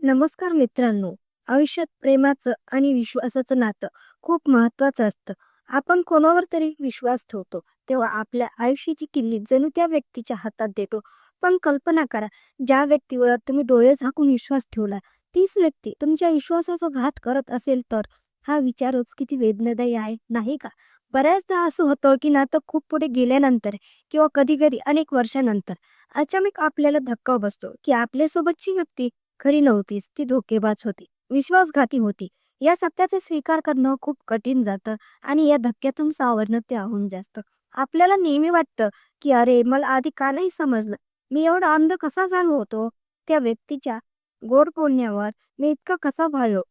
नमस्कार मित्रांनो. आयुष्यात प्रेमाचं आणि विश्वासाचं नातं खूप महत्वाचं असतं. आपण कोणावर तरी विश्वास ठेवतो, तेव्हा आपल्या आयुष्याची किल्ली जणू त्या व्यक्तीच्या हातात देतो. पण कल्पना करा, ज्या व्यक्तीवर तुम्ही डोळे झाकून विश्वास ठेवला, तीच व्यक्ती तुमच्या विश्वासाचा घात करत असेल तर हा विचारच किती वेदनादायी आहे, नाही का? बऱ्याचदा असं होतं की नातं खूप पुढे गेल्यानंतर किंवा कधी-कधी अनेक वर्षानंतर अचानक आपल्याला धक्का बसतो की आपल्यासोबतची व्यक्ती खरी नव्हतीच, ती धोकेबाज होती, विश्वासघाती होती. या सत्याचा स्वीकार करणं खूप कठीण जातं आणि या धक्क्यातून सावरणं त्याहून जास्त. आपल्याला नेहमी वाटतं, की "अरे, मला आधी का नाही समजलं? मी एवढा अंध कसा झालो होतो? त्या व्यक्तीच्या गोड बोलण्यावर मी इतका कसा भाळलो?"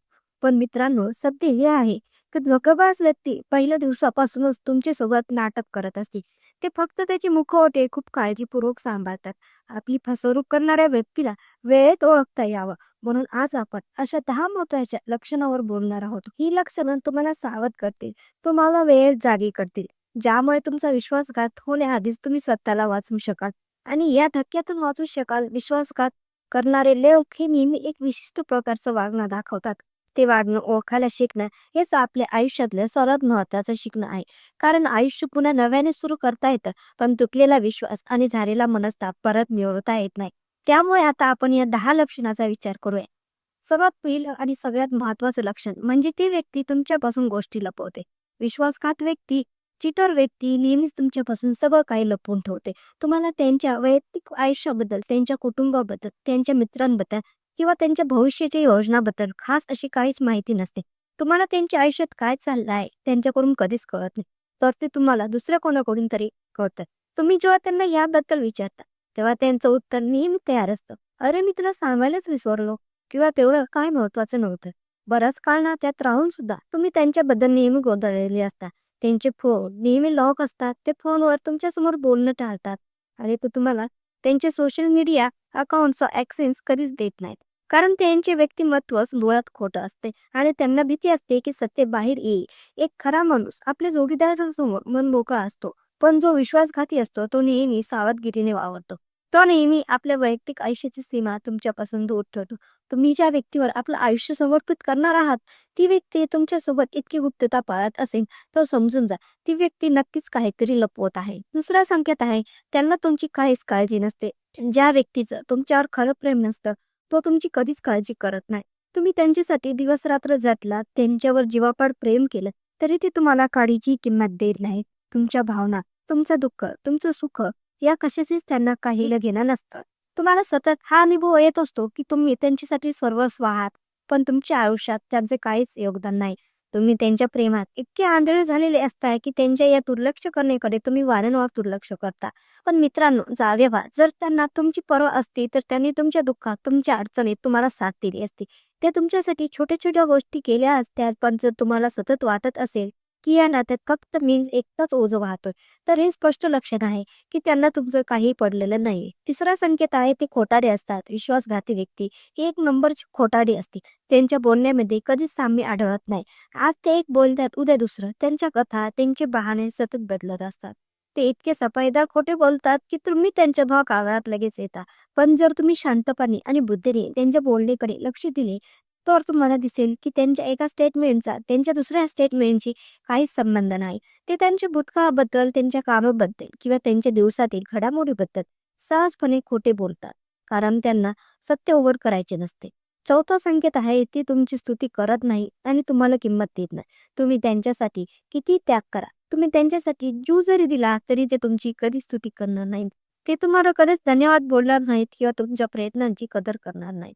पण मित्रांनो, सत्य हे आहे, की धोकेबाज व्यक्ती पहिल्या दिवसापासूनच तुमच्यासोबत नाटक करत असते. ते फक्त त्याचे मुखवटे खूप काळजीपूर्वक सांभाळतात. आपली फसवणूक करणाऱ्या व्यक्तीला वेळेत ओळखता यावं म्हणून आज आपण अशा 10 महत्वाच्या लक्षणावर बोलणार आहोत. ही लक्षणं तुम्हाला सावध करतील, तुम्हाला वेळेत जागी करतील, ज्यामुळे तुमचा विश्वासघात होण्याआधीच तुम्ही स्वतःला वाचवू शकाल आणि या धक्क्यातून वाचू शकाल. विश्वासघात करणारे लोक हे नेहमी एक विशिष्ट प्रकारचं वागणं दाखवतात. ते वागणं ओळखायला शिकणं हेच आपल्या आयुष्यातलं सर्वात महत्वाचं शिकणं आहे. कारण आयुष्य पुन्हा नव्याने सुरू करता येतं, पण तुटलेला विश्वास आणि झालेला मनस्ताप परत मिळवता येत नाही. त्यामुळे आता आपण या 10 लक्षणाचा विचार करूया. सर्वात पहिलं आणि सगळ्यात महत्वाचं लक्षण म्हणजे ती व्यक्ती तुमच्यापासून गोष्टी लपवते. विश्वासघात व्यक्ती, चिटर व्यक्ती नेहमीच तुमच्यापासून सगळं काही लपवून ठेवते. तुम्हाला त्यांच्या वैयक्तिक आयुष्याबद्दल, त्यांच्या कुटुंबाबद्दल, त्यांच्या मित्रांबद्दल किंवा त्यांच्या भविष्याच्या योजनाबद्दल खास अशी काहीच माहिती नसते. तुम्हाला त्यांच्या आयुष्यात काय चाललं आहे त्यांच्याकडून कधीच कळत नाही. तर ते तुम्हाला दुसऱ्या कोणाकडून तरी कळतं. तुम्ही जेव्हा त्यांना याबद्दल विचारता, तेव्हा त्यांचं उत्तर नेहमी तयार असतं. "अरे, मी तुला सांगायलाच विसरलो" किंवा "तेवढं काय महत्वाचं नव्हतं." बराच काळ ना त्यात राहून सुद्धा तुम्ही त्यांच्याबद्दल नेहमी गोंधळलेले असता. त्यांचे फोन नेहमी लॉक असतात. ते फोनवर तुमच्यासमोर बोलणं टाळतात आणि ते तुम्हाला त्यांचे सोशल मीडिया अकाउंटचा ॲक्सेस कधीच देत नाहीत. कारण त्यांचे व्यक्तिमत्वच मुळात खोटं असते आणि त्यांना भीती असते की सत्य बाहेर येईल. एक खरा माणूस आपल्या जोडीदारासमोर मनमोकळा असतो, पण जो विश्वासघाती असतो तो नेहमी सावधगिरीने वावरतो. तो नेहमी आपल्या वैयक्तिक आयुष्याची सीमा तुमच्यापासून दूर ठेवतो. तुम्ही ज्या व्यक्तीवर आपलं आयुष्य समर्पित करणार आहात, ती व्यक्ती तुमच्यासोबत इतकी गुप्तता पाळत असेल तर समजून जा, ती व्यक्ती नक्कीच काहीतरी लपवत आहे. दुसरा संकेत आहे, त्यांना तुमची काहीच काळजी नसते. ज्या व्यक्तीचं तुमच्यावर खरं प्रेम नसतं, तो तुमची कधीच काळजी करत नाही. तुम्ही त्यांच्यासाठी दिवस-रात्र झटलात, त्यांच्यावर जीवापाड प्रेम केलं, तरी ते तुम्हाला काळीची किंमत देत नाहीत. तुमच्या भावना, तुमचं दुःख, तुमचं सुख या कशाचीच त्यांना काही घेणं नसतं. तुम्हाला सतत हा अनुभव येत असतो, की तुम्ही त्यांच्यासाठी सर्वस्व आहात, पण तुमच्या आयुष्यात त्यांचे काहीच योगदान नाही. तुम्ही त्यांच्या प्रेमात इतके आंधळे झालेले असताय, की त्यांच्या या दुर्लक्ष करण्याकडे तुम्ही वारंवार दुर्लक्ष करता. पण मित्रांनो, जागे व्हा. जर त्यांना तुमची पर्वा असती, तर त्यांनी तुमच्या दुःखात, तुमच्या अडचणीत तुम्हाला साथ दिली असती. ते तुमच्यासाठी छोट्या-छोट्या गोष्टी केल्या असत्या. पण जर तुम्हाला सतत वाटत असेल, की या नात्यात फक्त मी एकटाच ओझं वाहतोय, तर हे स्पष्ट लक्षण आहे, की त्यांना तुमचं काही पडलेलं नाहीये. तिसरा संकेत आहे, ते खोटारडे असतात. विश्वासघाती व्यक्ती ही एक नंबरची खोटारडी असते. त्यांच्या बोलण्यामध्ये कधीच साम्य आढळत नाही. आज ते एक बोलतात, उद्या दुसरं. त्यांच्या कथा, त्यांचे बहाणे सतत बदलत असतात. ते इतके सफाईदार खोटे बोलतात, की तुम्ही त्यांच्या काळात लगेच येता. पण जर तुम्ही शांतपणे आणि बुद्धीने त्यांच्या बोलण्याकडे लक्ष दिले, तर तुम्हाला दिसेल, की त्यांच्या एका स्टेटमेंटचा त्यांच्या दुसऱ्या स्टेटमेंटशी काहीच संबंध नाही. ते त्यांच्या भूतकाळाबद्दल, त्यांच्या कामाबद्दल किंवा त्यांच्या दिवसातील घडामोडीबद्दल सहजपणे खोटे बोलतात. कारण त्यांना सत्य उघड करायचे नसते. चौथा संकेत आहे, ते तुमची स्तुती करत नाही आणि तुम्हाला किंमत देत नाही. तुम्ही त्यांच्यासाठी किती त्याग करा, तुम्ही त्यांच्यासाठी जीव जरी दिला, तरी ते तुमची कधीच स्तुती करणार नाहीत. ते तुम्हाला कधीच धन्यवाद बोलणार नाहीत किंवा तुमच्या प्रयत्नांची कदर करणार नाहीत.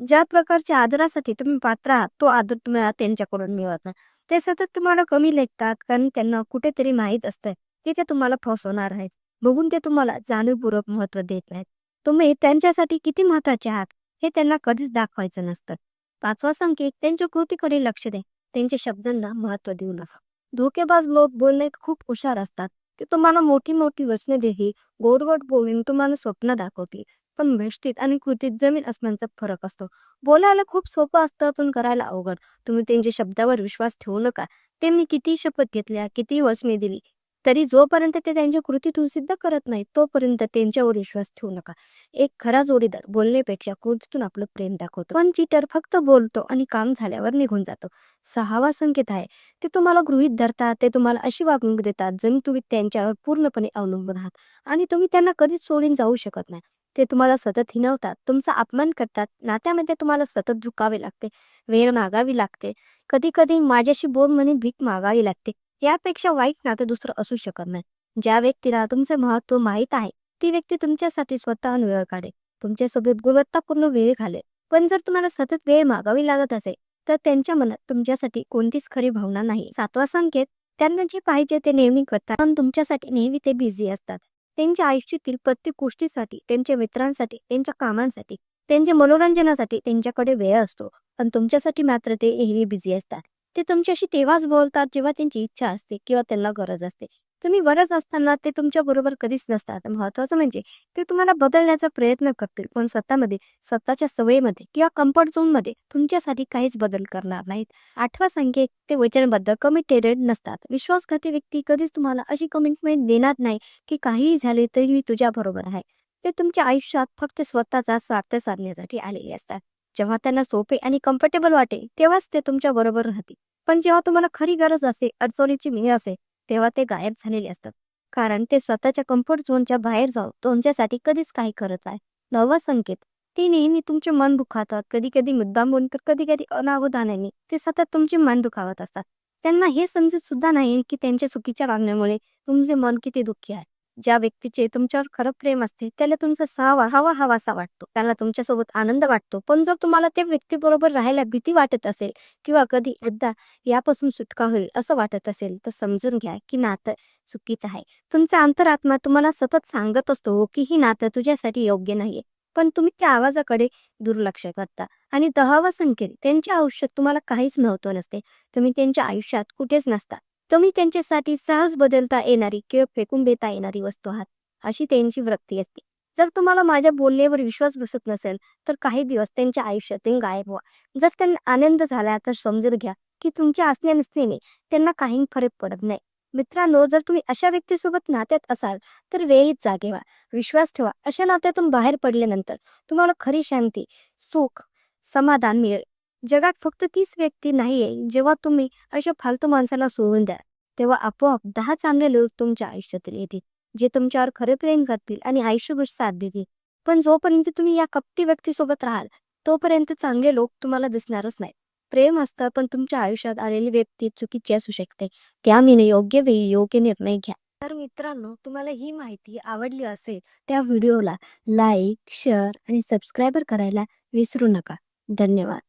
ज्या प्रकारच्या आदरासाठी तुम्ही पात्र आहात, तो आदर तुम्हाला त्यांच्याकडून मिळत नाही. ते सतत तुम्हाला कमी लेखतात, कारण त्यांना कुठेतरी माहीत असतं, की ते तुम्हाला फसवणार आहेत. बघून ते तुम्हाला जाणीवपूर्वक महत्त्व देत नाहीत. तुम्ही त्यांच्यासाठी किती महत्त्वाचे आहात, हे त्यांना कधीच दाखवायचं नसतं. 5वा संकेत, त्यांच्या कृतीकडे लक्ष द्या. त्यांच्या शब्दांना महत्त्व देऊ नका. धोकेबाज लोक बोलण्यात खूप हुशार असतात. ते तुम्हाला मोठी-मोठी वचने देतील, गोड-गोड बोलून तुम्हाला स्वप्न दाखवतील. पण गोष्टीत आणि कृतीत जमीन आसमानचा फरक असतो. बोलायला खूप सोपं असतं, पण करायला अवघड. तुम्ही त्यांच्या शब्दावर विश्वास ठेवू नका. त्यांनी किती शपथ घेतल्या, किती वचने दिली, तरी जोपर्यंत ते त्यांच्या कृतीतून सिद्ध करत नाही तोपर्यंत त्यांच्यावर विश्वास ठेवू नका. एक खरा जोडीदार बोलण्यापेक्षा कृतीतून आपलं प्रेम दाखवतो, पण चीटर फक्त बोलतो आणि काम झाल्यावर निघून जातो. 6वा संकेत आहे, ते तुम्हाला गृहीत धरतात. ते तुम्हाला अशी वागणूक देतात जणू तुम्ही त्यांच्यावर पूर्णपणे अवलंबून आहात आणि तुम्ही त्यांना कधीच सोडून जाऊ शकत नाही. ते तुम्हाला सतत हिणवतात, तुमचा अपमान करतात, नात्यामध्ये तुम्हाला सतत झुकावे लागते, वेळ मागावी लागते, कधी कधी माझ्याशी बोल म्हणून भीक मागावी लागते. यापेक्षा वाईट नातं दुसरं असू शकत नाही. ज्या व्यक्तीला तुमचे महत्त्व माहीत आहे ती व्यक्ती तुमच्यासाठी स्वतःहून वेळ काढेल, तुमच्यासोबत गुणवत्तापूर्ण वेळ घालेल. पण जर तुम्हाला सतत वेळ मागावी लागत असेल तर त्यांच्या मनात तुमच्यासाठी कोणतीच खरी भावना नाही. 7वा संकेत, त्यांना जे पाहिजे ते नेहमी करतात पण तुमच्यासाठी नेहमी ते बिझी असतात. त्यांच्या आयुष्यातील प्रत्येक गोष्टीसाठी, त्यांच्या मित्रांसाठी, त्यांच्या कामांसाठी, त्यांच्या मनोरंजनासाठी त्यांच्याकडे वेळ असतो, पण तुमच्यासाठी मात्र ते नेहमी बिझी असतात. ते तुमच्याशी तेव्हाच बोलतात जेव्हा त्यांची इच्छा असते किंवा त्यांना गरज असते. तुम्ही गरज असताना ते तुमच्या बरोबर कधीच नसतात. महत्वाचं म्हणजे ते तुम्हाला बदलण्याचा प्रयत्न करतील, पण स्वतःमध्ये, स्वतःच्या सवयीमध्ये किंवा कम्फर्ट झोनमध्ये तुमच्यासाठी काहीच बदल करणार नाहीत. 8वा संकेत, ते वचनबद्ध कमिटेड नसतात. विश्वासघाती व्यक्ती कधीच तुम्हाला अशी कमिटमेंट देणार नाही की काहीही झाले तरी मी तुझ्या बरोबर आहे. ते तुमच्या आयुष्यात फक्त स्वतःचा स्वार्थ साधण्यासाठी आलेले असतात. जेव्हा त्यांना सोपे आणि कम्फर्टेबल वाटेल तेव्हाच ते तुमच्या बरोबर राहतील, पण जेव्हा तुम्हाला खरी गरज असेल, अडचणीची वेळ असेल, तेव्हा ते गायब झालेले असतात. कारण ते स्वतःच्या कम्फर्ट झोनच्या बाहेर जाऊन तुमच्यासाठी कधीच काही करत आहे. 9वा संकेत, ते नेहमी तुमचे मन दुखावतात, कधी कधी मुद्दाम बोलून तर कधी कधी अनावधानाने ते सतत तुमचे मन दुखावत असतात. त्यांना हे समजत सुद्धा नाही की त्यांच्या चुकीच्या वागण्यामुळे तुमचे मन किती दुःखी आहे. ज्या व्यक्तीचे तुमच्यावर खरं प्रेम असते त्याला तुमचा हवा हवासा वाटतो, त्याला तुमच्यासोबत आनंद वाटतो. पण जर तुम्हाला त्या व्यक्तीबरोबर राहायला भीती वाटत असेल किंवा कधी एकदा यापासून सुटका होईल असं वाटत असेल तर समजून घ्या की नातं चुकीचं आहे. तुमचा अंतरात्मा तुम्हाला सतत सांगत असतो की ही नातं तुझ्यासाठी योग्य नाहीये, पण तुम्ही त्या आवाजाकडे दुर्लक्ष करता. आणि 10वा संकेत, त्यांच्या आयुष्यात तुम्हाला काहीच महत्त्व नसते, तुम्ही त्यांच्या आयुष्यात कुठेच नसता. तुम्ही त्यांच्यासाठी सहज बदलता येणारी किंवा फेकून देता येणारी वस्तू आहात, अशी त्यांची वृत्ती असते. जर तुम्हाला माझ्या बोलण्यावर विश्वास बसत नसेल तर काही दिवस त्यांच्या आयुष्यातून गायब व्हा. जर त्यांना आनंद झाला तर समजून घ्या की तुमच्या असण्या नसण्याने त्यांना काही फरक पडत नाही. मित्रांनो, जर तुम्ही अशा व्यक्तीसोबत नात्यात असाल तर वेळीच जागे व्हा. विश्वास ठेवा, अशा नात्यातून बाहेर पडल्यानंतर तुम्हाला खरी शांती, सुख, समाधान मिळेल. जगात फक्त तीच व्यक्ती नाहीये. जेव्हा तुम्ही अशा फालतू माणसाला सोडून द्या तेव्हा आपोआप 10 चांगले लोक तुमच्या आयुष्यात येतील, जे तुमच्यावर खरे प्रेम करतील आणि आयुष्यभर साथ देतील. पण जोपर्यंत तुम्ही या कपटी व्यक्तीसोबत राहाल तोपर्यंत चांगले लोक तुम्हाला दिसणारच नाही. प्रेम असतं पण तुमच्या आयुष्यात आलेली व्यक्ती चुकीची असू शकते, त्यामुळे योग्य वेळी योग्य निर्णय घ्या. तर मित्रांनो, तुम्हाला ही माहिती आवडली असेल त्या व्हिडिओला लाईक, शेअर आणि सबस्क्राईबर करायला विसरू नका. धन्यवाद.